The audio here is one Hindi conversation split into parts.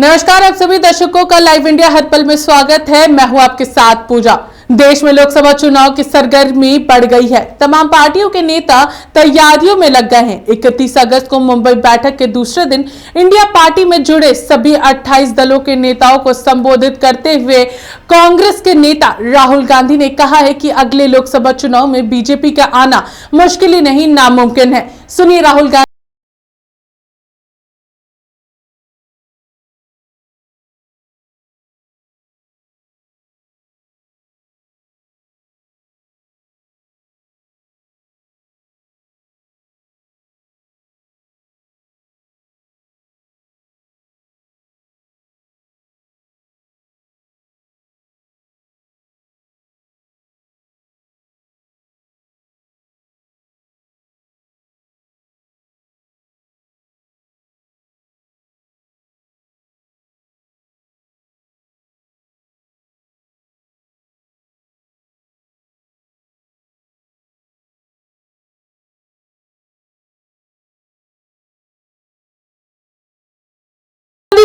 नमस्कार, आप सभी दर्शकों का लाइव इंडिया हर पल में स्वागत है। मैं हूं आपके साथ पूजा। देश में लोकसभा चुनाव की सरगर्मी बढ़ गई है। तमाम पार्टियों के नेता तैयारियों में लग गए हैं। 31 अगस्त को मुंबई बैठक के दूसरे दिन इंडिया पार्टी में जुड़े सभी 28 दलों के नेताओं को संबोधित करते हुए कांग्रेस के नेता राहुल गांधी ने कहा है कि अगले लोकसभा चुनाव में बीजेपी का आना मुश्किल ही नहीं, नामुमकिन है। सुनिए राहुल गांधी।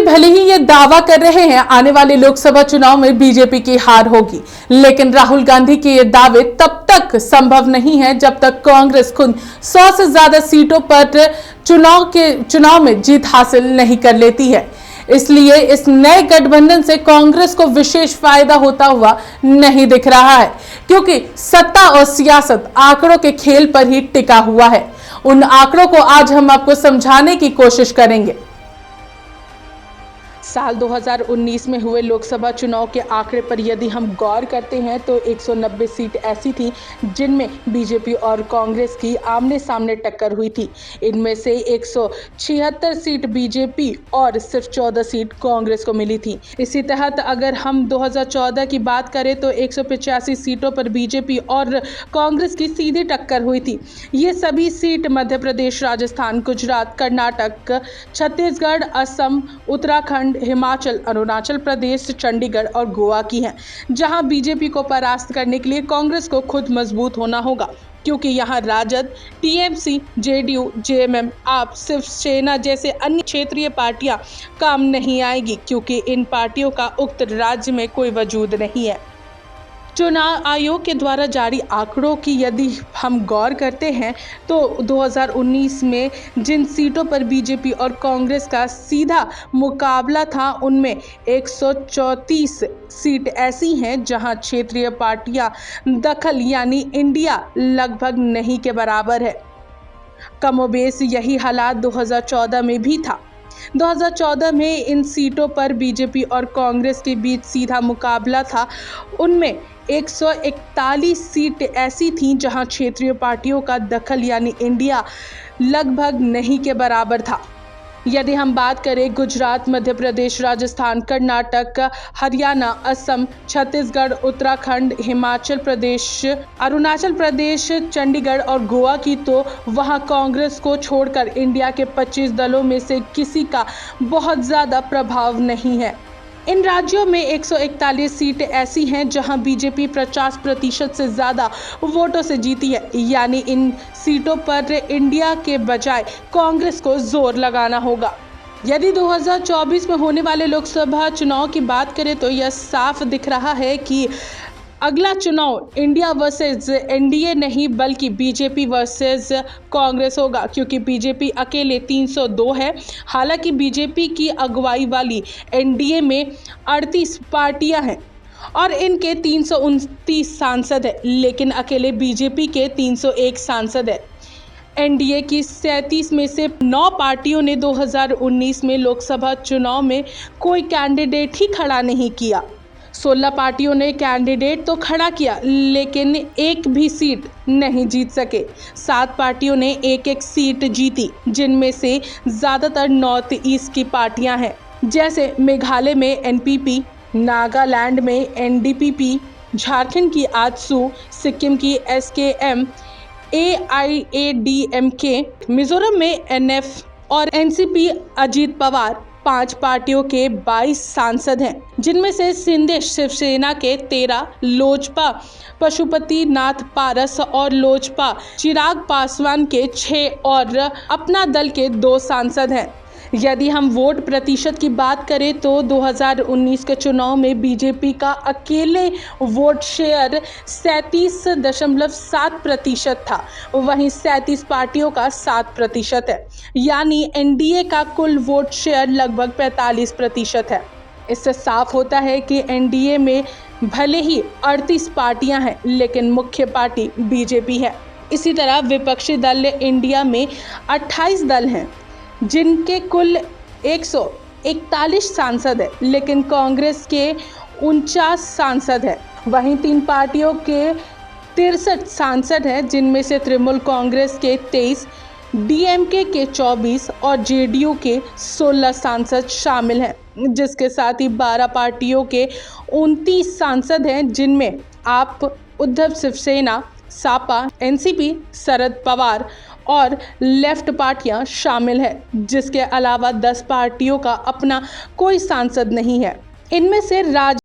भले ही ये दावा कर रहे हैं आने वाले लोकसभा चुनाव में बीजेपी की हार होगी, लेकिन राहुल गांधी के ये दावे तब तक संभव नहीं है जब तक कांग्रेस खुद 100 से ज्यादा सीटों पर चुनाव में जीत हासिल नहीं कर लेती है। इसलिए इस नए गठबंधन से कांग्रेस को विशेष फायदा होता हुआ नहीं दिख रहा है, क्योंकि सत्ता और सियासत आंकड़ों के खेल पर ही टिका हुआ है। उन आंकड़ों को आज हम आपको समझाने की कोशिश करेंगे। साल 2019 में हुए लोकसभा चुनाव के आंकड़े पर यदि हम गौर करते हैं तो 190 सीट ऐसी थी जिनमें बीजेपी और कांग्रेस की आमने सामने टक्कर हुई थी। इनमें से 176 सीट बीजेपी और सिर्फ 14 सीट कांग्रेस को मिली थी। इसी तहत अगर हम 2014 की बात करें तो 185 सीटों पर बीजेपी और कांग्रेस की सीधी टक्कर हुई थी। ये सभी सीट मध्य प्रदेश, राजस्थान, गुजरात, कर्नाटक, छत्तीसगढ़, असम, उत्तराखंड, हिमाचल, अरुणाचल प्रदेश, चंडीगढ़ और गोवा की हैं, जहां बीजेपी को परास्त करने के लिए कांग्रेस को खुद मजबूत होना होगा, क्योंकि यहां राजद, टीएमसी, जेडीयू, जेएमएम, आप, शिवसेना जैसे अन्य क्षेत्रीय पार्टियां काम नहीं आएगी, क्योंकि इन पार्टियों का उक्त राज्य में कोई वजूद नहीं है। चुनाव आयोग के द्वारा जारी आंकड़ों की यदि हम गौर करते हैं तो 2019 में जिन सीटों पर बीजेपी और कांग्रेस का सीधा मुकाबला था, उनमें 134 सीट ऐसी हैं जहां क्षेत्रीय पार्टियां दखल यानी इंडिया लगभग नहीं के बराबर है। कमोबेश यही हालात 2014 में भी था। 2014 में इन सीटों पर बीजेपी और कांग्रेस के बीच सीधा मुकाबला था। उनमें 141 सीट ऐसी थीं जहां क्षेत्रीय पार्टियों का दखल यानी इंडिया लगभग नहीं के बराबर था। यदि हम बात करें गुजरात, मध्य प्रदेश, राजस्थान, कर्नाटक, हरियाणा, असम, छत्तीसगढ़, उत्तराखंड, हिमाचल प्रदेश, अरुणाचल प्रदेश, चंडीगढ़ और गोवा की, तो वहां कांग्रेस को छोड़कर इंडिया के 25 दलों में से किसी का बहुत ज़्यादा प्रभाव नहीं है। इन राज्यों में 141 सीटें ऐसी हैं जहां बीजेपी 50% से ज़्यादा वोटों से जीती है, यानी इन सीटों पर इंडिया के बजाय कांग्रेस को जोर लगाना होगा। यदि 2024 में होने वाले लोकसभा चुनाव की बात करें तो यह साफ दिख रहा है कि अगला चुनाव इंडिया वर्सेस एनडीए नहीं बल्कि बीजेपी वर्सेस कांग्रेस होगा, क्योंकि बीजेपी अकेले 302 है। हालांकि बीजेपी की अगुवाई वाली एनडीए में 38 पार्टियां हैं और इनके 329 सांसद हैं, लेकिन अकेले बीजेपी के 301 सांसद हैं। एनडीए की 37 में से 9 पार्टियों ने 2019 में लोकसभा चुनाव में कोई कैंडिडेट ही खड़ा नहीं किया। 16 पार्टियों ने कैंडिडेट तो खड़ा किया लेकिन एक भी सीट नहीं जीत सके। 7 पार्टियों ने एक सीट जीती, जिनमें से ज़्यादातर नॉर्थ ईस्ट की पार्टियां हैं, जैसे मेघालय में एनपीपी, नागालैंड में एनडीपीपी, झारखंड की आजसू, सिक्किम की एसकेएम, एआईएडीएमके, मिजोरम में एनएफ और एनसीपी। अजीत पवार 5 पार्टियों के 22 सांसद हैं, जिनमें से सिंधे शिवसेना के 13, लोजपा पशुपति नाथ पारस और लोजपा चिराग पासवान के 6 और अपना दल के 2 सांसद हैं। यदि हम वोट प्रतिशत की बात करें तो 2019 के चुनाव में बीजेपी का अकेले वोट शेयर 37.7% था, वहीं 37 पार्टियों का 7% है, यानी एनडीए का कुल वोट शेयर लगभग 45% है। इससे साफ होता है कि एनडीए में भले ही 38 पार्टियां हैं, लेकिन मुख्य पार्टी बीजेपी है। इसी तरह विपक्षी दल इंडिया में 28 दल हैं, जिनके कुल 141 सांसद हैं, लेकिन कांग्रेस के 49 सांसद हैं। वहीं तीन पार्टियों के 63 सांसद हैं, जिनमें से तृणमूल कांग्रेस के 23, डीएमके के 24 और जेडीयू के 16 सांसद शामिल हैं, जिसके साथ ही 12 पार्टियों के 29 सांसद हैं, जिनमें आप, उद्धव शिवसेना, सापा, एनसीपी, शरद पवार और लेफ्ट पार्टियां शामिल हैं, जिसके अलावा 10 पार्टियों का अपना कोई सांसद नहीं है। इनमें से राज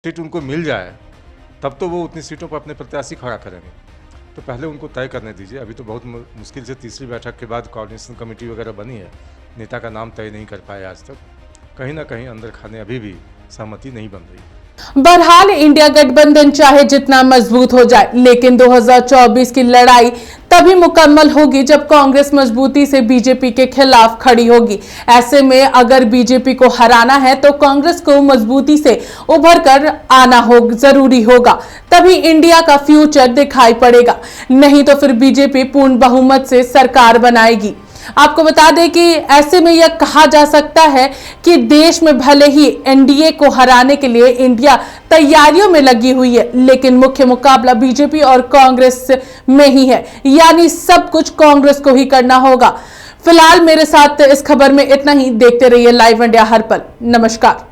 सीट उनको मिल जाए तब तो वो उतनी सीटों पर अपने प्रत्याशी खड़ा करेंगे। तो पहले उनको तय करने दीजिए। अभी तो बहुत मुश्किल से तीसरी बैठक के बाद कोऑर्डिनेशन कमेटी वगैरह बनी है, नेता का नाम तय नहीं कर पाए आज तक। कहीं ना कहीं अंदर खाने अभी भी सहमति नहीं बन रही। बहरहाल इंडिया गठबंधन चाहे जितना मजबूत हो जाए, लेकिन 2024 की लड़ाई तभी मुकम्मल होगी जब कांग्रेस मजबूती से बीजेपी के खिलाफ खड़ी होगी। ऐसे में अगर बीजेपी को हराना है तो कांग्रेस को मजबूती से उभर कर आना जरूरी होगा, तभी इंडिया का फ्यूचर दिखाई पड़ेगा। नहीं तो फिर बीजेपी पूर्ण बहुमत से सरकार बनाएगी। आपको बता दें कि ऐसे में यह कहा जा सकता है कि देश में भले ही एनडीए को हराने के लिए इंडिया तैयारियों में लगी हुई है, लेकिन मुख्य मुकाबला बीजेपी और कांग्रेस में ही है, यानी सब कुछ कांग्रेस को ही करना होगा। फिलहाल मेरे साथ इस खबर में इतना ही। देखते रहिए लाइव इंडिया हर पल। नमस्कार।